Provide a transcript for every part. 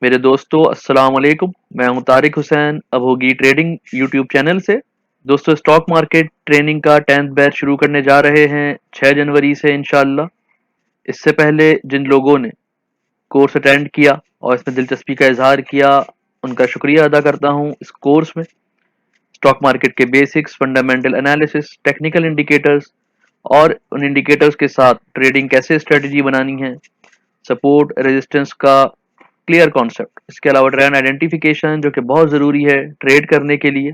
मेरे दोस्तों अस्सलाम वालेकुम। मैं हूं तारिक हुसैन अबोगी ट्रेडिंग यूट्यूब चैनल से। दोस्तों स्टॉक मार्केट ट्रेनिंग का 10th बैच शुरू करने जा रहे हैं 6 जनवरी से इंशाल्लाह। इससे पहले जिन लोगों ने कोर्स अटेंड किया और इसमें दिलचस्पी का इजहार किया, उनका शुक्रिया अदा करता हूं। इस कोर्स में स्टॉक मार्केट के basics, fundamental analysis, technical indicators और उन इंडिकेटर्स के साथ ट्रेडिंग कैसे स्ट्रेटजी बनानी है, सपोर्ट रेजिस्टेंस का क्लियर कॉन्सेप्ट, इसके अलावा ट्रेंड आइडेंटिफिकेशन जो कि बहुत ज़रूरी है ट्रेड करने के लिए,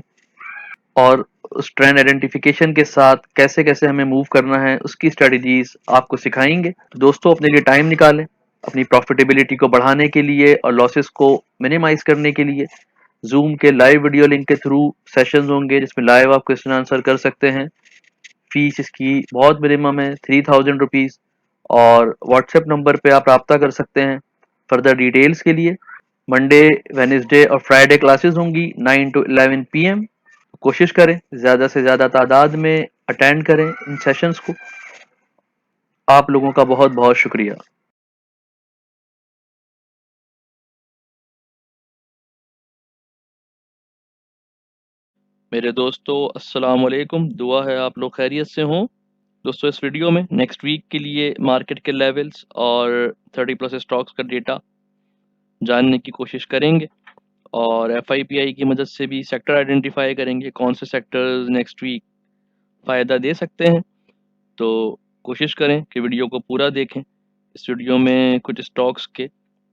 और उस ट्रेंड आइडेंटिफिकेशन के साथ कैसे कैसे हमें मूव करना है उसकी स्ट्रेटजीज आपको सिखाएंगे। दोस्तों अपने लिए टाइम निकालें अपनी प्रॉफिटेबिलिटी को बढ़ाने के लिए और लॉसेस को मिनिमाइज करने के लिए। जूम के लाइव वीडियो लिंक के थ्रू सेशंस होंगे जिसमें लाइव आप क्वेश्चन आंसर कर सकते हैं। फीस इसकी बहुत मिनिमम है, 3000 रुपीज़, और व्हाट्सएप नंबर पे आप रब्ता कर सकते हैं फर्दर डिटेल्स के लिए। मंडे, वेनेसडे और फ्राइडे क्लासेस होंगी 9 to 11 PM। कोशिश करें ज़्यादा से ज़्यादा तादाद में अटेंड करें इन सेशंस को। आप लोगों का बहुत बहुत शुक्रिया। मेरे दोस्तों अस्सलाम वालेकुम, दुआ है आप लोग खैरियत से हों। दोस्तों इस वीडियो में नेक्स्ट वीक के लिए मार्केट के लेवल्स और 30+ स्टॉक्स का डेटा जानने की कोशिश करेंगे, और FIPI की मदद से भी सेक्टर आइडेंटिफाई करेंगे कौन से सेक्टर्स नेक्स्ट वीक फ़ायदा दे सकते हैं। तो कोशिश करें कि वीडियो को पूरा देखें। इस वीडियो में कुछ स्टॉक्स के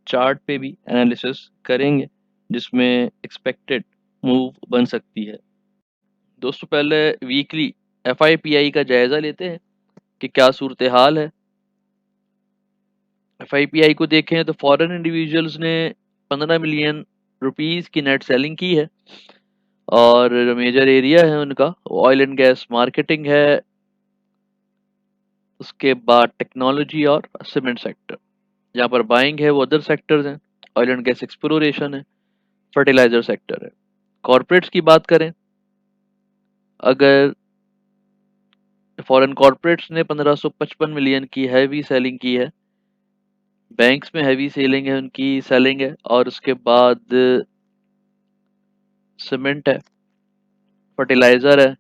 चार्ट पे भी एनालिसिस करेंगे जिसमें एक्सपेक्टेड मूव बन सकती है। दोस्तों पहले वीकली FIPI का जायज़ा लेते हैं कि क्या सूरत हाल है। FIPI को देखें तो फॉरेन इंडिविजुअल्स ने 15 मिलियन रुपीस की नेट सेलिंग की है, और जो मेजर एरिया है उनका ऑयल एंड गैस मार्केटिंग है, उसके बाद टेक्नोलॉजी और सीमेंट सेक्टर। जहाँ पर बाइंग है वो अदर सेक्टर्स हैं, ऑयल एंड गैस एक्सप्लोरेशन है, फर्टिलाइजर सेक्टर है। कॉरपोरेट्स की बात करें, अगर फॉरेन कॉरपोरेट्स ने 1555 मिलियन की हैवी सेलिंग की है, बैंक्स में हैवी सेलिंग है, उनकी सेलिंग है, और उसके बाद सीमेंट है, फर्टिलाइजर है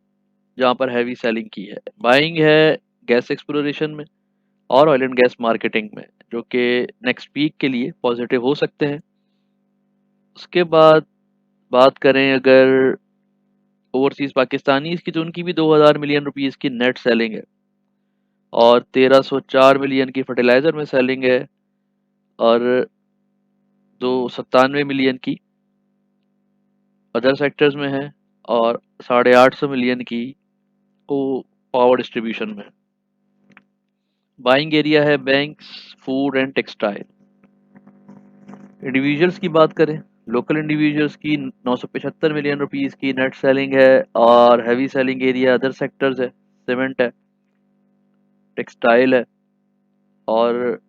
जहाँ पर हैवी सेलिंग की है, बाइंग है गैस एक्सप्लोरेशन में और ऑयल एंड गैस मार्केटिंग में, जो कि नेक्स्ट वीक के लिए पॉजिटिव हो सकते हैं। उसके बाद बात करें अगर ओवरसीज पाकिस्तानीज की, तो उनकी भी 2000 मिलियन रुपीस की नेट सेलिंग है, और 1304 मिलियन की फर्टिलाइजर में सेलिंग है, और 297 मिलियन की अदर सेक्टर्स में है, और 850 मिलियन की को पावर डिस्ट्रीब्यूशन में। बाइंग एरिया है banks, food and textile. Individuals की बात करें, लोकल इंडिविजुअल्स की 975 मिलियन रुपीस की नेट सेलिंग है, और heavy selling area other sectors है, सीमेंट है, टेक्सटाइल है, और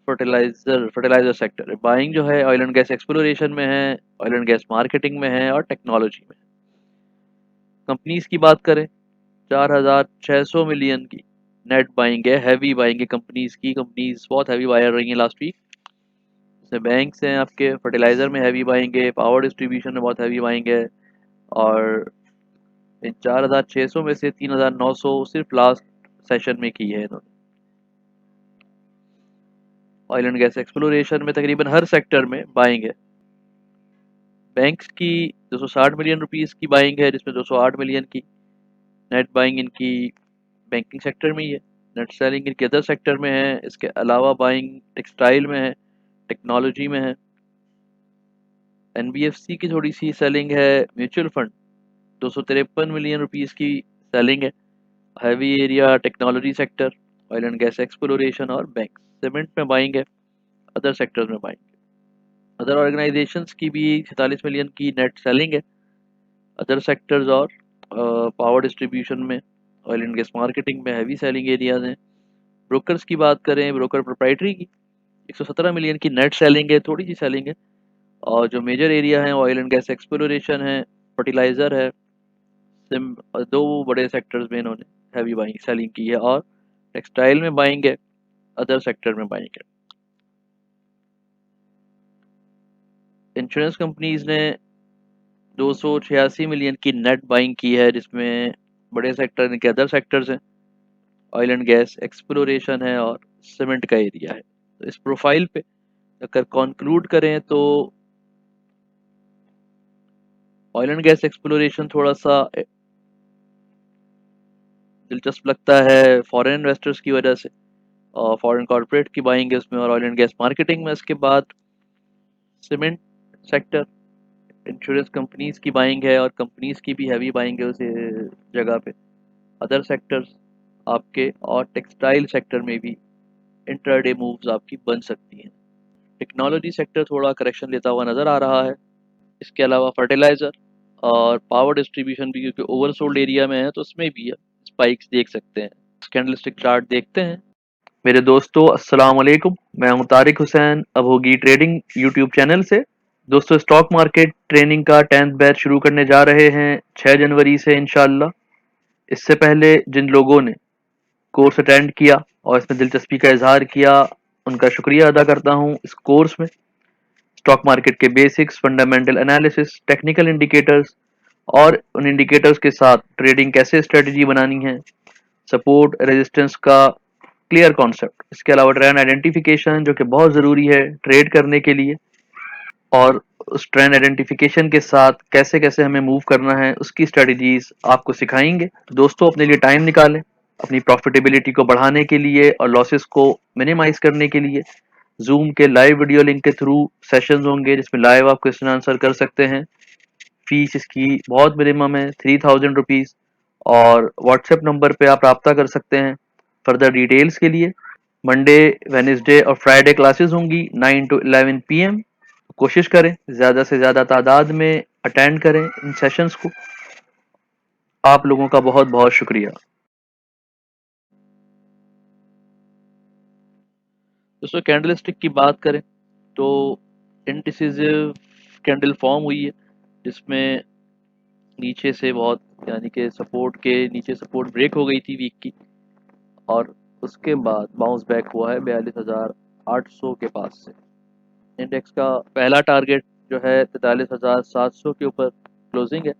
फर्टिलाइजर सेक्टर है। बाइंग जो है ऑयल एंड गैस एक्सप्लोरेशन में है, ऑयल एंड गैस मार्केटिंग में है, और टेक्नोलॉजी में। कंपनीज की बात करें, 4600 मिलियन की नेट बाइंग है, हैवी बाइंग है कंपनीज की। कंपनीज बहुत हैवी बायर रही हैं लास्ट वीक। जैसे बैंक्स हैं आपके, फर्टिलाइजर में हैवी बाइंग है, पावर डिस्ट्रीब्यूशन में बहुत हैवी बाइंग है, और इन 4600 में से 3900 सिर्फ लास्ट सेशन में की है इन्होंने। ऑयल एंड गैस एक्सप्लोरेशन में तकरीबन हर सेक्टर में बाइंग है। बैंक्स की 260 मिलियन रुपीस की बाइंग है, जिसमें 208 मिलियन की नेट बाइंग इनकी बैंकिंग सेक्टर में ही है। नेट सेलिंग इनके अदर सेक्टर में है। इसके अलावा बाइंग टेक्सटाइल में है, टेक्नोलॉजी में है। NBFC की थोड़ी सी सेलिंग है। म्यूचुअल फंड 253 मिलियन रुपीस की सेलिंग है। Heavy area technology sector, oil and gas exploration और बैंक। सीमेंट में बाइंग है, अदर सेक्टर्स में बाइंग है। अदर ऑर्गेनाइजेशंस की भी 46 मिलियन की नेट सेलिंग है, अदर सेक्टर्स और पावर डिस्ट्रीब्यूशन में, ऑयल एंड गैस मार्केटिंग में हैवी सेलिंग एरियाज हैं। ब्रोकर्स की बात करें, ब्रोकर प्रोप्राइटरी की 117 मिलियन की नेट सेलिंग है, थोड़ी सी सेलिंग है, और जो मेजर एरिया है ऑयल एंड गैस एक्सप्लोरेशन है, फर्टिलाइजर है, सिम, दो बड़े सेक्टर्स में इन्होंने हैवी बाइंग सेलिंग की है, और टेक्सटाइल में बाइंग है, अदर सेक्टर में बाइंग है। इंश्योरेंस कंपनीज ने 286 मिलियन की नेट बाइंग की है, जिसमें बड़े सेक्टर इनके अदर सेक्टर्स हैं, ऑयल एंड गैस एक्सप्लोरेशन है और सीमेंट का एरिया है। तो इस प्रोफाइल पे अगर कंक्लूड करें तो ऑयल एंड गैस एक्सप्लोरेशन थोड़ा सा दिलचस्प लगता है फॉरेन इन्वेस्टर्स की वजह से, और फॉरेन कॉर्पोरेट की बाइंग है उसमें, और ऑयल एंड गैस मार्केटिंग में। इसके बाद सीमेंट सेक्टर, इंश्योरेंस कंपनीज की बाइंग है और कंपनीज की भी हैवी बाइंग है उस जगह पे। अदर सेक्टर्स आपके और टेक्सटाइल सेक्टर में भी इंट्राडे मूव्स आपकी बन सकती हैं। टेक्नोलॉजी सेक्टर थोड़ा करेक्शन लेता हुआ नज़र आ रहा है। इसके अलावा फर्टिलाइज़र और पावर डिस्ट्रीब्यूशन भी, क्योंकि ओवरसोल्ड एरिया में है तो उसमें भी स्पाइक्स देख सकते हैं। कैंडलस्टिक चार्ट देखते हैं। मेरे दोस्तों अस्सलाम वालेकुम, मैं हूं तारिक हुसैन अभोगी ट्रेडिंग यूट्यूब चैनल से। दोस्तों स्टॉक मार्केट ट्रेनिंग का 10th बैच शुरू करने जा रहे हैं 6 जनवरी से इंशाल्लाह। इससे पहले जिन लोगों ने कोर्स अटेंड किया और इसमें दिलचस्पी का इजहार किया, उनका शुक्रिया अदा करता हूं। इस कोर्स में स्टॉक मार्केट के basics, fundamental analysis, technical indicators और उन इंडिकेटर्स के साथ ट्रेडिंग कैसे स्ट्रेटजी बनानी है, सपोर्ट रेजिस्टेंस का क्लियर कॉन्सेप्ट, इसके अलावा ट्रेंड आइडेंटिफिकेशन जो कि बहुत ज़रूरी है ट्रेड करने के लिए, और उस ट्रेंड आइडेंटिफिकेशन के साथ कैसे कैसे हमें मूव करना है उसकी स्ट्रेटजीज आपको सिखाएंगे। दोस्तों अपने लिए टाइम निकालें, अपनी प्रॉफिटेबिलिटी को बढ़ाने के लिए और लॉसेस को मिनिमाइज करने के लिए जूम के लाइव वीडियो लिंक के थ्रू सेशंस होंगे, जिसमें लाइव आप क्वेश्चन आंसर कर सकते हैं। फीस इसकी बहुत मिनिमम है, 3000 रुपीज़, और व्हाट्सएप नंबर पे आप रब्ता कर सकते हैं फर्दर डिटेल्स के लिए। मंडे, वेनेसडे और फ्राइडे क्लासेस होंगी 9 to 11 PM। कोशिश करें ज़्यादा से ज़्यादा तादाद में अटेंड करें इन सेशंस को। आप लोगों का बहुत बहुत शुक्रिया। दोस्तों कैंडल स्टिक की बात करें तो इनडिसिसिव कैंडल फॉर्म हुई है, जिसमें नीचे से बहुत, यानी कि सपोर्ट के नीचे सपोर्ट ब्रेक हो गई थी वीक की, और उसके बाद बाउंस बैक हुआ है 42,800 के पास से। इंडेक्स का पहला टारगेट जो है 43,700 के ऊपर क्लोजिंग है,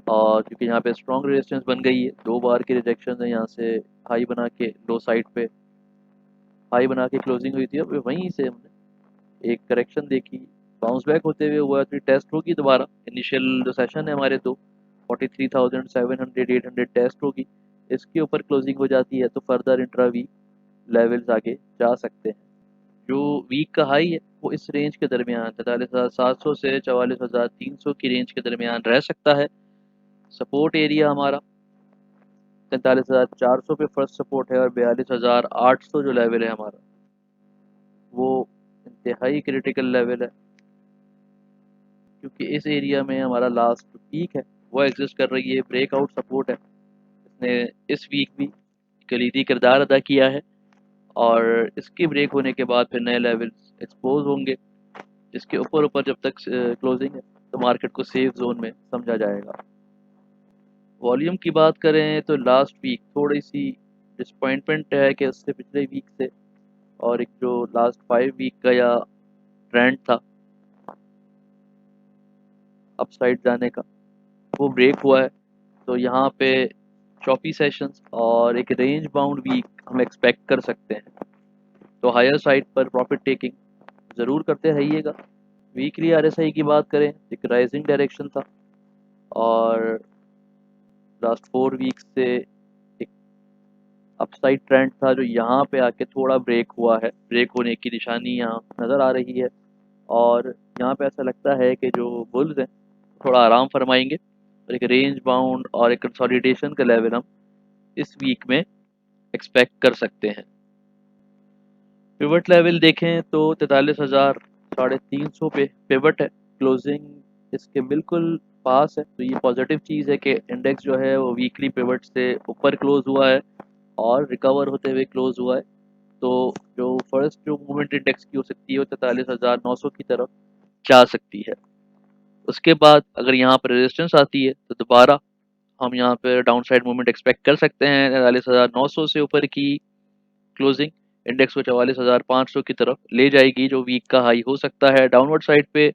और क्योंकि यहाँ पे स्ट्रॉन्ग रेजिस्टेंस बन गई है, 2 बार की रिजेक्शन है यहाँ से, हाई बना के लो साइड पे हाई बना के क्लोजिंग हुई थी। अब वहीं से हमने एक करेक्शन देखी, बाउंस बैक होते हुए हुआ, तो टेस्ट होगी दोबारा। इनिशियल जो सेशन है हमारे दो 43,700 800 टेस्ट होगी, इसके ऊपर क्लोजिंग हो जाती है तो फर्दर इंट्रा वीक लेवल्स आगे जा सकते हैं। जो वीक का हाई है वो इस रेंज के दरमियान 43,700 से 44,300 की रेंज के दरमियान रह सकता है। सपोर्ट एरिया हमारा 43,400 पे फर्स्ट सपोर्ट है, और 42,800 जो लेवल है हमारा वो इंतहाई क्रिटिकल लेवल है, क्योंकि इस एरिया में हमारा लास्ट पीक है वो एग्जिस्ट कर रही है, ब्रेकआउट सपोर्ट है। इसने इस वीक भी कलीदी किरदार अदा किया है, और इसके ब्रेक होने के बाद फिर नए लेवल्स एक्सपोज होंगे, जिसके ऊपर ऊपर जब तक क्लोजिंग है तो मार्केट को सेफ जोन में समझा जाएगा। वॉल्यूम की बात करें तो लास्ट वीक थोड़ी सी डिसपॉइंटमेंट है कि उससे पिछले वीक से, और एक जो लास्ट 5 वीक का या ट्रेंड था अपसाइड जाने का, वो ब्रेक हुआ है। तो यहाँ पे चॉपी सेशंस और एक रेंज बाउंड वीक हम एक्सपेक्ट कर सकते हैं, तो हायर साइड पर प्रॉफिट टेकिंग ज़रूर करते रहिएगा। वीकली आरएसआई की बात करें, एक राइजिंग डायरेक्शन था, और लास्ट 4 वीक से एक अपसाइड ट्रेंड था जो यहाँ पे आके थोड़ा ब्रेक हुआ है। ब्रेक होने की निशानी यहाँ नज़र आ रही है, और यहाँ पे ऐसा लगता है कि जो बुल्स हैं थोड़ा आराम फरमाएंगे, और एक रेंज बाउंड और एक कंसोलिडेशन का लेवल हम इस वीक में एक्सपेक्ट कर सकते हैं। पिवट लेवल देखें तो 43,350 पे पिवट है, क्लोजिंग इसके बिल्कुल पास है। तो ये पॉजिटिव चीज़ है कि इंडेक्स जो है वो वीकली पिवट से ऊपर क्लोज हुआ है और रिकवर होते हुए क्लोज हुआ है। तो जो फर्स्ट जो मूवमेंट इंडेक्स की हो सकती है वो 43,900 की तरफ जा सकती है। उसके बाद अगर यहाँ पर रेजिस्टेंस आती है तो दोबारा हम यहाँ पर डाउन साइड मूवमेंट एक्सपेक्ट कर सकते हैं। 43,900 से ऊपर की क्लोजिंग इंडेक्स को 44,500 की तरफ ले जाएगी, जो वीक का हाई हो सकता है। डाउनवर्ड साइड पे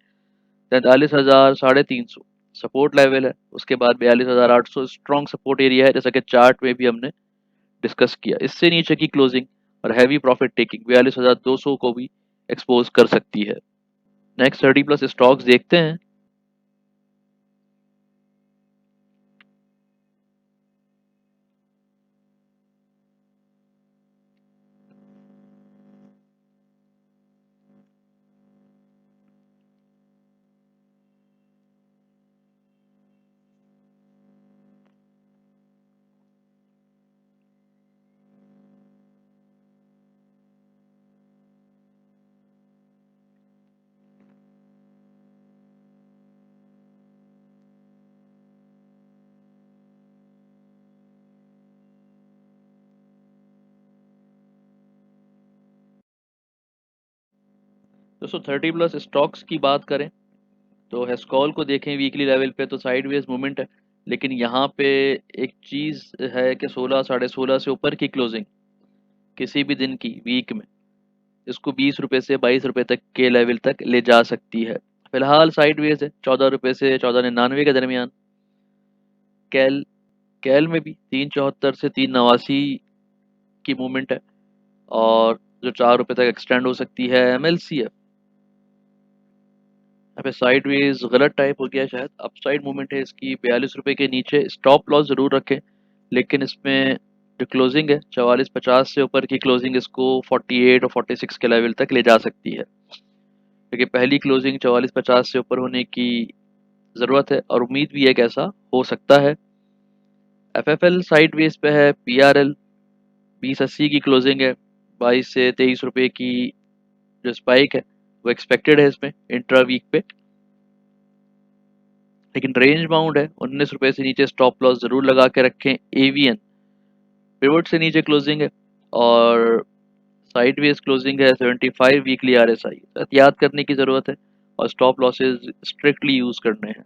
43,000 350 सपोर्ट लेवल है। उसके बाद 42,800 स्ट्रॉन्ग सपोर्ट एरिया है, जैसा कि चार्ट में भी हमने डिस्कस किया। इससे नीचे की क्लोजिंग और हैवी प्रॉफिट टेकिंग 42,200 को भी एक्सपोज कर सकती है। नेक्स्ट 30 प्लस स्टॉक्स देखते हैं। दोस्तों 30 प्लस स्टॉक्स की बात करें तो हेस्कॉल को देखें वीकली लेवल पे तो साइडवेज मूवमेंट है, लेकिन यहाँ पे एक चीज़ है कि 16 16.5 से ऊपर की क्लोजिंग किसी भी दिन की वीक में इसको 20 रुपये से 22 रुपये तक के लेवल तक ले जा सकती है। फिलहाल साइडवेज है 14 रुपये से 14.99 के दरमियान। कैल कैल में भी 374 से 389 की मूवमेंट है और जो 4 रुपये तक एक्सटेंड हो सकती है। MLCF यहाँ पे साइडवेज गलत टाइप हो गया है, शायद अपसाइड मूवमेंट है इसकी। 42 रुपये के नीचे स्टॉप लॉस ज़रूर रखें, लेकिन इसमें जो क्लोजिंग है 44.50 से ऊपर की क्लोजिंग इसको 48 और 46 के लेवल तक ले जा सकती है, क्योंकि पहली क्लोजिंग 44.50 से ऊपर होने की ज़रूरत है और उम्मीद भी है कि ऐसा हो सकता है। FFL साइडवेज पे है। PRL 2080 की क्लोजिंग है। 22 से 23 रुपये की जो स्पाइक है वो एक्सपेक्टेड है इसमें इंट्रा वीक पे, लेकिन रेंज बाउंड है। 19 रुपये से नीचे स्टॉप लॉस ज़रूर लगा के रखें। AVN पिवट से नीचे क्लोजिंग है और साइडवेज क्लोजिंग है। 75 वीकली RSI एहतियात करने की ज़रूरत है और स्टॉप लॉसेज स्ट्रिक्टली यूज़ करने हैं।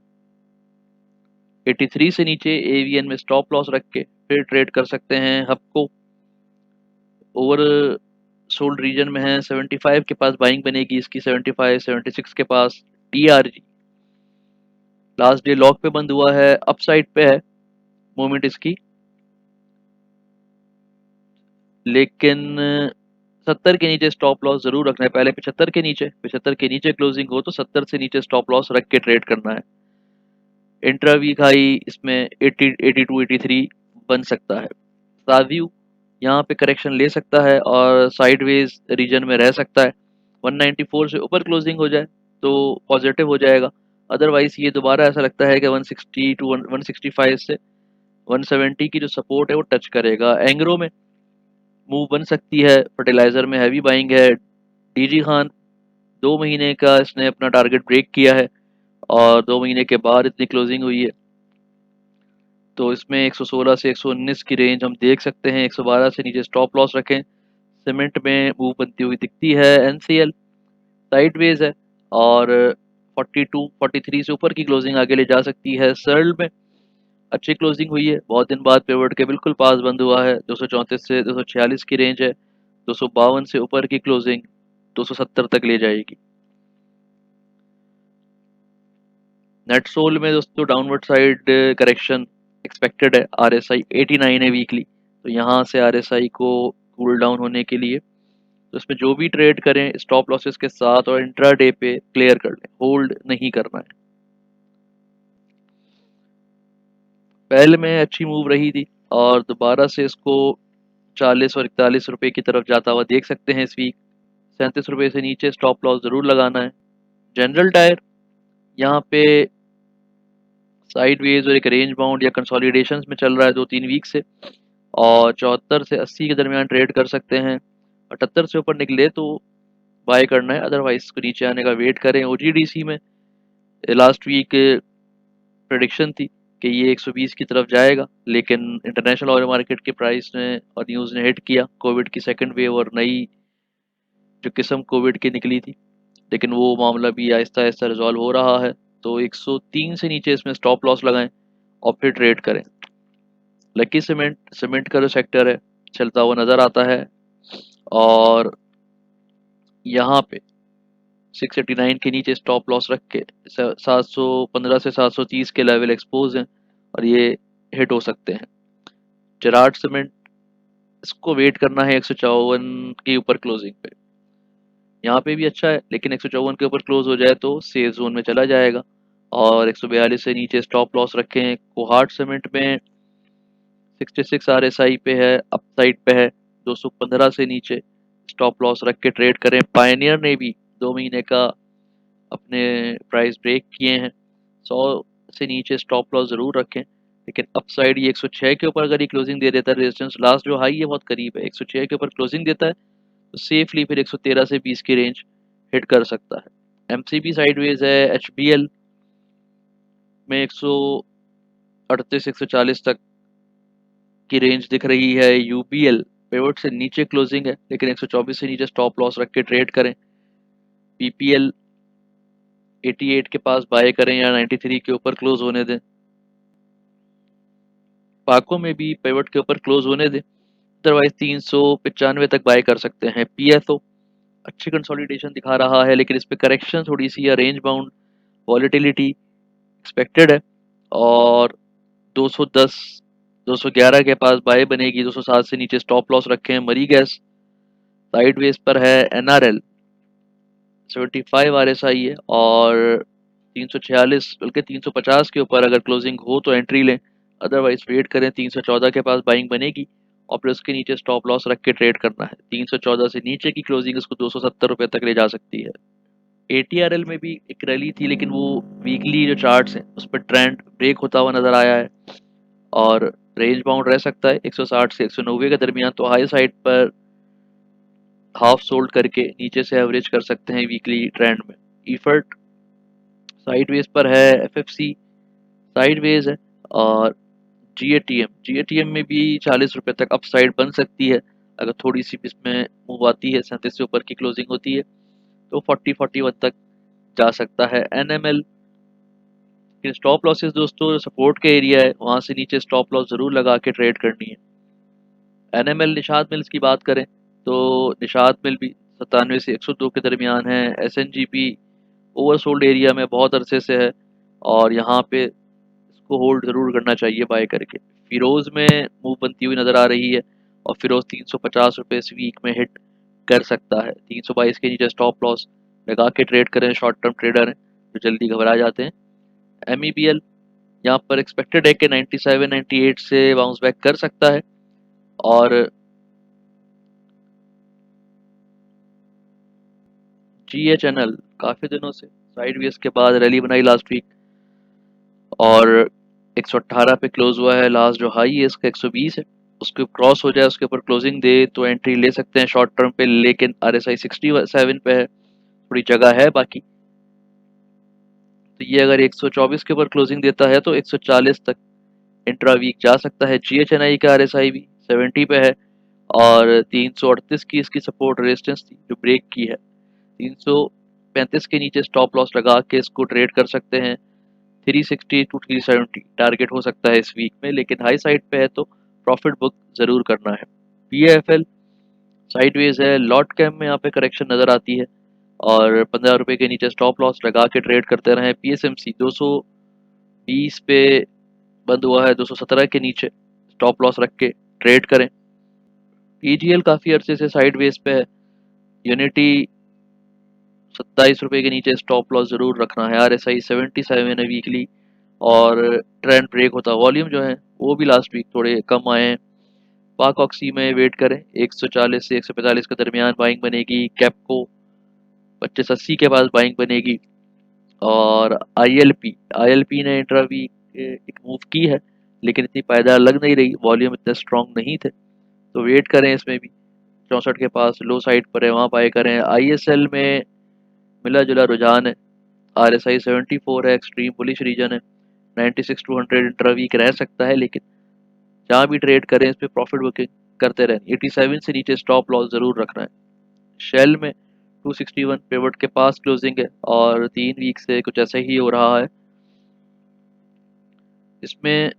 83 से नीचे AVN में स्टॉप लॉस रख के फिर ट्रेड कर सकते हैं। हबको ओवर सोल्ड रीजन में है। 75 के पास बाइंग बनेगी इसकी। 75 76 के पास TRG लास्ट डे लॉक पे बंद हुआ है, अपसाइड पे है मूवमेंट इसकी, लेकिन 70 के नीचे स्टॉप लॉस जरूर रखना है। पहले 75 के नीचे क्लोजिंग हो तो 70 से नीचे स्टॉप लॉस रख के ट्रेड करना है। इंट्रा वीक हाई इसमें 80 82 83 बन सकता है। साव्यू यहाँ पे करेक्शन ले सकता है और साइडवेज रीजन में रह सकता है। 194 से ऊपर क्लोजिंग हो जाए तो पॉजिटिव हो जाएगा, अदरवाइज ये दोबारा ऐसा लगता है कि 160 टू 165 से 170 की जो सपोर्ट है वो टच करेगा। एंग्रो में मूव बन सकती है। फर्टिलाइजर में हैवी बाइंग है। DG खान 2 महीने का इसने अपना टारगेट ब्रेक किया है और 2 महीने के बाद इतनी क्लोजिंग हुई है, तो इसमें 116 से 119 की रेंज हम देख सकते हैं। 112 से नीचे स्टॉप लॉस रखें। सीमेंट में मूव बनती हुई दिखती है। NCL साइडवेज है और 42 43 से ऊपर की क्लोजिंग आगे ले जा सकती है। सर्ल में अच्छी क्लोजिंग हुई है, बहुत दिन बाद पिवट के बिल्कुल पास बंद हुआ है। 234 से 246 की रेंज है। 252 से ऊपर की क्लोजिंग 270 तक ले जाएगी। नेट सोल में दोस्तों डाउनवर्ड साइड करेक्शन एक्सपेक्टेड है। RSI 89 है वीकली, तो यहाँ से RSI को कूल डाउन होने के लिए तो इसमें जो भी ट्रेड करें स्टॉप लॉसेस के साथ और इंट्रा डे पे क्लियर कर लें, होल्ड नहीं करना है। पहले में अच्छी मूव रही थी और दोबारा से इसको 40 और 41 रुपए की तरफ जाता हुआ देख सकते हैं इस वीक। 37 रुपए से नीचे स्टॉप लॉस जरूर लगाना है। जनरल टायर यहाँ पे साइडवेज और एक रेंज बाउंड या कंसोलिडेशन में चल रहा है 2-3 वीक से, और 74 से 80 के दरमियान ट्रेड कर सकते हैं। 78 से ऊपर निकले तो बाय करना है, अदरवाइज इसको नीचे आने का वेट करें। OGDC में लास्ट वीक प्रेडिक्शन थी कि ये 120 की तरफ जाएगा, लेकिन इंटरनेशनल ऑयल मार्केट के प्राइस ने और न्यूज़ ने हिट किया। कोविड की सेकंड वेव और नई जो किस्म कोविड की निकली थी, लेकिन वो मामला भी आहिस्ता आहिस्ता रिजॉल्व हो रहा है। तो 103 से नीचे इसमें स्टॉप लॉस लगाएं और फिर ट्रेड करें। लकी सीमेंट सीमेंट का जो सेक्टर है चलता हुआ नज़र आता है और यहाँ पे 689 के नीचे स्टॉप लॉस रख के 715 से 730 के लेवल एक्सपोज हैं और ये हिट हो सकते हैं। जेराड सीमेंट, इसको वेट करना है 154 के ऊपर क्लोजिंग पे। यहाँ पे भी अच्छा है लेकिन 154 के ऊपर क्लोज हो जाए तो सेफ जोन में चला जाएगा। और 142 से नीचे स्टॉप लॉस रखें। कोहाट सीमेंट में 66 RSI पे है, अपसाइड पे है। 215 से नीचे स्टॉप लॉस रख के ट्रेड करें। पायनियर ने भी 2 महीने का अपने प्राइस ब्रेक किए हैं। 100 से नीचे स्टॉप लॉस ज़रूर रखें, लेकिन अपसाइड ये 106 के ऊपर अगर ये क्लोजिंग दे देता है, रेजिस्टेंस लास्ट जो हाई है बहुत करीब है, 106 के ऊपर क्लोजिंग देता है तो सेफली फिर 113 से 20 की रेंज हिट कर सकता है। एमसीबी साइडवेज है। एचबीएल में 138 140 तक की रेंज दिख रही है। यूबीएल पिवट से नीचे क्लोजिंग है लेकिन 124 से नीचे स्टॉप लॉस रख के ट्रेड करें। पीपीएल 88 के पास बाय करें या 93 के ऊपर क्लोज होने दें। पाको में भी पिवट के ऊपर क्लोज होने दें, अदरवाइज 395 तक बाय कर सकते हैं। पीएसओ अच्छी कंसोलिडेशन दिखा रहा है लेकिन इस पे करेक्शन थोड़ी सी या रेंज बाउंड वॉलेटिलिटी एक्सपेक्टेड है। और 210 211 के पास बाय बनेगी। 207 से नीचे स्टॉप लॉस रखें। मरी गैस साइडवेज पर है। एनआरएल 75 आरएसआई है और 346 बल्कि 350 के ऊपर अगर क्लोजिंग हो तो एंट्री लें, अदरवाइज वेट करें। 314 के पास बाइंग बनेगी और फिर उसके नीचे स्टॉप लॉस रख के ट्रेड करना है। 314 से नीचे की क्लोजिंग इसको 270 रुपये तक ले जा सकती है। एटीआरएल में भी एक रैली थी लेकिन वो वीकली जो चार्ट्स हैं उस पर ट्रेंड ब्रेक होता हुआ नजर आया है और रेंज बाउंड रह सकता है 160 से 190 के दरमियान। तो हाई साइड पर हाफ सोल्ड करके नीचे से एवरेज कर सकते हैं वीकली ट्रेंड में। ईफर्ट साइडवेज पर है। एफएफसी साइडवेज है। और जीएटीएम में भी 40 रुपये तक अपसाइड बन सकती है अगर थोड़ी सी इसमें मूव आती है। 37 से ऊपर की क्लोजिंग होती है तो 40-41 तक जा सकता है। एनएमएल के स्टॉप लॉसेस दोस्तों सपोर्ट के एरिया है, वहां से नीचे स्टॉप लॉस जरूर लगा के ट्रेड करनी है। एनएमएल निषाद मिल्स की बात करें तो निषाद मिल भी 97 से 102 के दरमियान है। एसएनजीपी ओवरसोल्ड एरिया में बहुत अरसे से है और यहाँ पे इसको होल्ड ज़रूर करना चाहिए बाय करके। फिरोज़ में मूव बनती हुई नज़र आ रही है और फिरोज़ 350 रुपये इस वीक में हिट कर सकता है। 322 के नीचे स्टॉप लॉस लगा के ट्रेड करें। शॉर्ट टर्म ट्रेडर हैं जो जल्दी घबरा जाते हैं। एमईबीएल यहाँ पर एक्सपेक्टेड है कि 97 98 से बाउंस बैक कर सकता है। और जीएचएनएल काफ़ी दिनों से साइडवेज के बाद रैली बनाई लास्ट वीक और 118 पे क्लोज हुआ है। लास्ट जो हाई है इसका 120 है, उसके क्रॉस हो जाए उसके ऊपर क्लोजिंग दे तो एंट्री ले सकते हैं शॉर्ट टर्म पे, लेकिन आरएसआई 67 पे है, थोड़ी जगह है बाकी। तो ये अगर 124 के ऊपर क्लोजिंग देता है तो 140 तक इंट्रा वीक जा सकता है। जीएचएनआई का आरएसआई भी 70 पे है और 338 की इसकी सपोर्ट रेजिस्टेंस थी जो ब्रेक की है। 335 के नीचे स्टॉप लॉस लगा के इसको ट्रेड कर सकते हैं। 360 टू 370 टारगेट हो सकता है इस वीक में, लेकिन हाई साइड पे है तो प्रॉफिट बुक जरूर करना है। पीएफएल साइडवेज है। लॉट कैम में यहाँ पे करेक्शन नजर आती है और 15 रुपए के नीचे स्टॉप लॉस लगा के ट्रेड करते रहे। पीएसएमसी 220 पे बंद हुआ है, 217 के नीचे स्टॉप लॉस रख के ट्रेड करें। पीजीएल काफी अरसे से साइडवेज पे है। यूनिटी 27 रुपए के नीचे स्टॉप लॉस जरूर रखना है। आरएसआई 77 है वीकली और ट्रेंड ब्रेक होता। वॉल्यूम जो है वो भी लास्ट वीक थोड़े कम आए हैं। पाक ऑक्सी में वेट करें। 140 से 145 के दरमियान बाइंग बनेगी। कैपको 2580 के पास बाइंग बनेगी। और आईएलपी आईएलपी ने इंट्रा वीक एक मूव की है लेकिन इतनी पायदार लग नहीं रही, वॉल्यूम इतने स्ट्रॉन्ग नहीं थे, तो वेट करें इसमें भी। 64 के पास लो साइड पर है, वहाँ बाय करें। आईएसएल में मिला जुला रुझान है। आरएसआई 74 है, एक्सट्रीम बुलिश रीजन है। 96 टू 100 इंट्रा वीक रह सकता है लेकिन जहाँ भी ट्रेड करें इस पर प्रॉफिट बुकिंग करते रहें। 87 से नीचे स्टॉप लॉस जरूर रखना है। शेल में 261 पिवट के पास क्लोजिंग है और 3 वीक से कुछ ऐसा ही हो रहा है। इसमें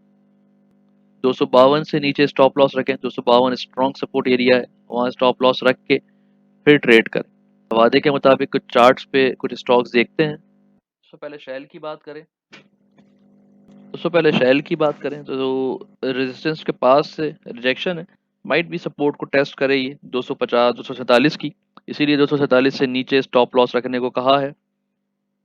252 से नीचे स्टॉप लॉस रखें। 252 स्ट्रॉन्ग सपोर्ट एरिया है, वहाँ स्टॉप लॉस रख के फिर ट्रेड करें। वादे के मुताबिक कुछ चार्ट्स पे कुछ स्टॉक्स देखते हैं। उससे पहले शैल की बात करें तो रेजिस्टेंस के पास से रिजेक्शन है, माइट भी सपोर्ट को टेस्ट करे ये 250 247 की, इसीलिए 247 से नीचे स्टॉप लॉस रखने को कहा है।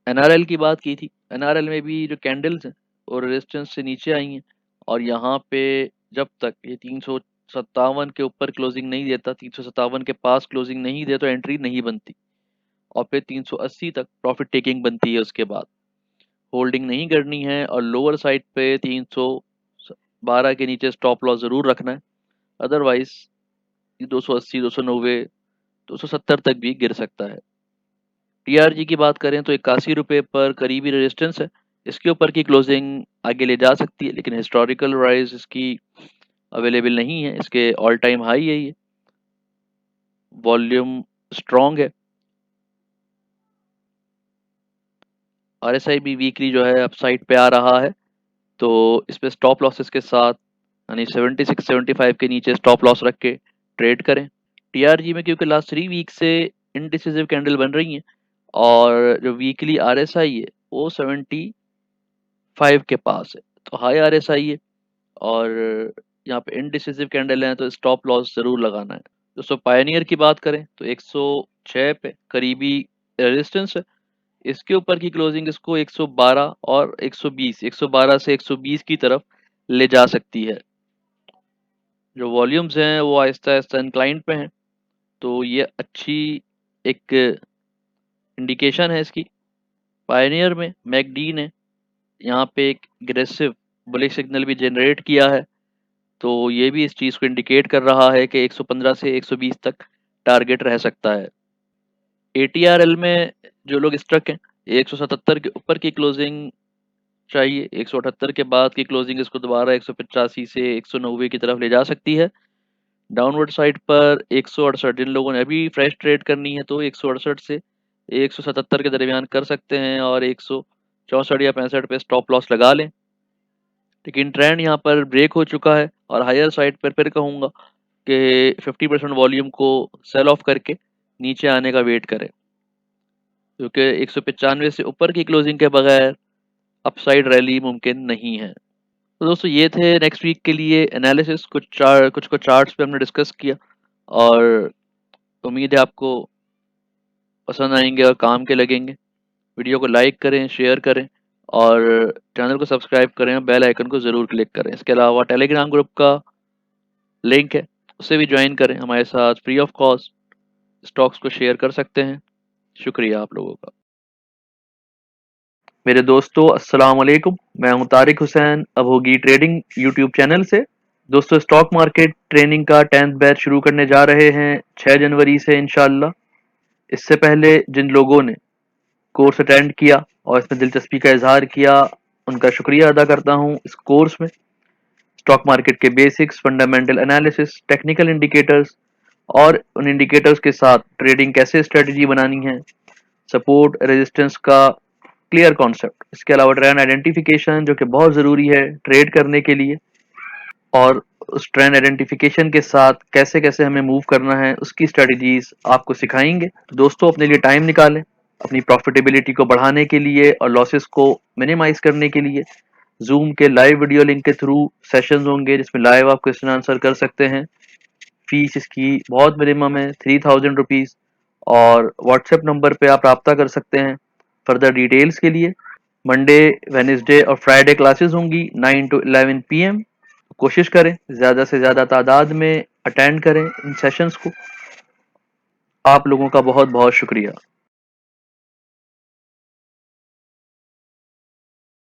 एनआरएल की बात की थी, एनआरएल में भी जो कैंडल्स हैं और रेजिस्टेंस से नीचे आई हैं, और यहाँ पे जब तक ये 357 के ऊपर क्लोजिंग नहीं देता, 357 के पास क्लोजिंग नहीं दे तो एंट्री नहीं बनती, और फिर 380 तक प्रॉफिट टेकिंग बनती है। उसके बाद होल्डिंग नहीं करनी है और लोअर साइड पे 312 के नीचे स्टॉप लॉस ज़रूर रखना है, अदरवाइज 280 290 270 तक भी गिर सकता है। टीआरजी की बात करें तो 81 रुपये पर करीबी रेजिस्टेंस है, इसके ऊपर की क्लोजिंग आगे ले जा सकती है, लेकिन हिस्टोरिकल राइज इसकी अवेलेबल नहीं है, इसके ऑल टाइम हाई है ये, वॉल्यूम स्ट्रॉन्ग है। आरएसआई भी वीकली जो है अपसाइड पे आ रहा है, तो इस पे स्टॉप लॉसेस के साथ यानी 76 75 के नीचे स्टॉप लॉस रख के ट्रेड करें। टीआरजी में क्योंकि लास्ट 3 वीक से इनडिसिसिव कैंडल बन रही हैं, और जो वीकली आरएसआई है वो 75 के पास है, तो हाई आरएसआई है, और यहाँ पे इनडिसिसिव कैंडल है, तो स्टॉप लॉस ज़रूर लगाना है। दोस्तों पायनियर की बात करें तो 106 पे करीबी रेजिस्टेंस है, इसके ऊपर की क्लोजिंग इसको 112 और 120, 112 से 120 की तरफ ले जा सकती है। जो वॉल्यूम्स हैं वो आहिस्ता आहिस्ता इंक्लाइन पे हैं, तो ये अच्छी एक इंडिकेशन है इसकी। पायनियर में मैकडी ने यहाँ पे एक एग्रेसिव बुलिश सिग्नल भी जनरेट किया है, तो ये भी इस चीज़ को इंडिकेट कर रहा है कि 115 से 120 तक टारगेट रह सकता है। एटीआरएल में जो लोग स्ट्रक हैं, 177 के ऊपर की क्लोजिंग चाहिए, 178 के बाद की क्लोजिंग इसको दोबारा 185 से 190 की तरफ ले जा सकती है। डाउनवर्ड साइड पर 168, जिन लोगों ने अभी फ्रेश ट्रेड करनी है तो 168 से 177 के दरमियान कर सकते हैं, और 164 या 65 पे स्टॉप लॉस लगा लें। लेकिन ट्रेंड यहाँ पर ब्रेक हो चुका है, और हायर साइड पर फिर कहूँगा कि 50% वॉल्यूम को सेल ऑफ करके नीचे आने का वेट करें, क्योंकि 195 से ऊपर की क्लोजिंग के बगैर अपसाइड रैली मुमकिन नहीं है। तो दोस्तों ये थे नेक्स्ट वीक के लिए एनालिसिस, कुछ को चार्ट्स पे हमने डिस्कस किया, और उम्मीद है आपको पसंद आएंगे और काम के लगेंगे। वीडियो को लाइक करें, शेयर करें, और चैनल को सब्सक्राइब करें, और बेल आइकन को ज़रूर क्लिक करें। इसके अलावा टेलीग्राम ग्रुप का लिंक है, उससे भी ज्वाइन करें, हमारे साथ फ्री ऑफ कॉस्ट स्टॉक्स को शेयर कर सकते हैं। शुक्रिया आप लोगों का। मेरे दोस्तों अस्सलाम वालेकुम, मैं हूं तारिक हुसैन अभोगी ट्रेडिंग यूट्यूब चैनल से। दोस्तों स्टॉक मार्केट ट्रेनिंग का 10th बैच शुरू करने जा रहे हैं 6 जनवरी से इंशाल्लाह। इससे पहले जिन लोगों ने कोर्स अटेंड किया और इसमें दिलचस्पी का इजहार किया, उनका शुक्रिया अदा करता हूं। इस कोर्स में स्टॉक मार्केट के basics, fundamental analysis, technical indicators, और उन इंडिकेटर्स के साथ ट्रेडिंग कैसे स्ट्रेटजी बनानी है, सपोर्ट रेजिस्टेंस का क्लियर कॉन्सेप्ट, इसके अलावा ट्रेंड आइडेंटिफिकेशन जो कि बहुत ज़रूरी है ट्रेड करने के लिए, और उस ट्रेंड आइडेंटिफिकेशन के साथ कैसे कैसे हमें मूव करना है उसकी स्ट्रेटजीज आपको सिखाएंगे। दोस्तों अपने लिए टाइम निकालें, अपनी प्रॉफिटेबिलिटी को बढ़ाने के लिए और लॉसेस को मिनिमाइज करने के लिए जूम के लाइव वीडियो लिंक के थ्रू सेशंस होंगे, जिसमें लाइव आप क्वेश्चन आंसर कर सकते हैं। फीस इसकी बहुत मिनिमम है, 3000 रुपीज़, और व्हाट्सएप नंबर पे आप रब्ता कर सकते हैं फर्दर डिटेल्स के लिए। मंडे, वेडनेसडे और फ्राइडे क्लासेस होंगी 9 to 11 PM। कोशिश करें ज़्यादा से ज़्यादा तादाद में अटेंड करें इन सेशंस को। आप लोगों का बहुत बहुत शुक्रिया।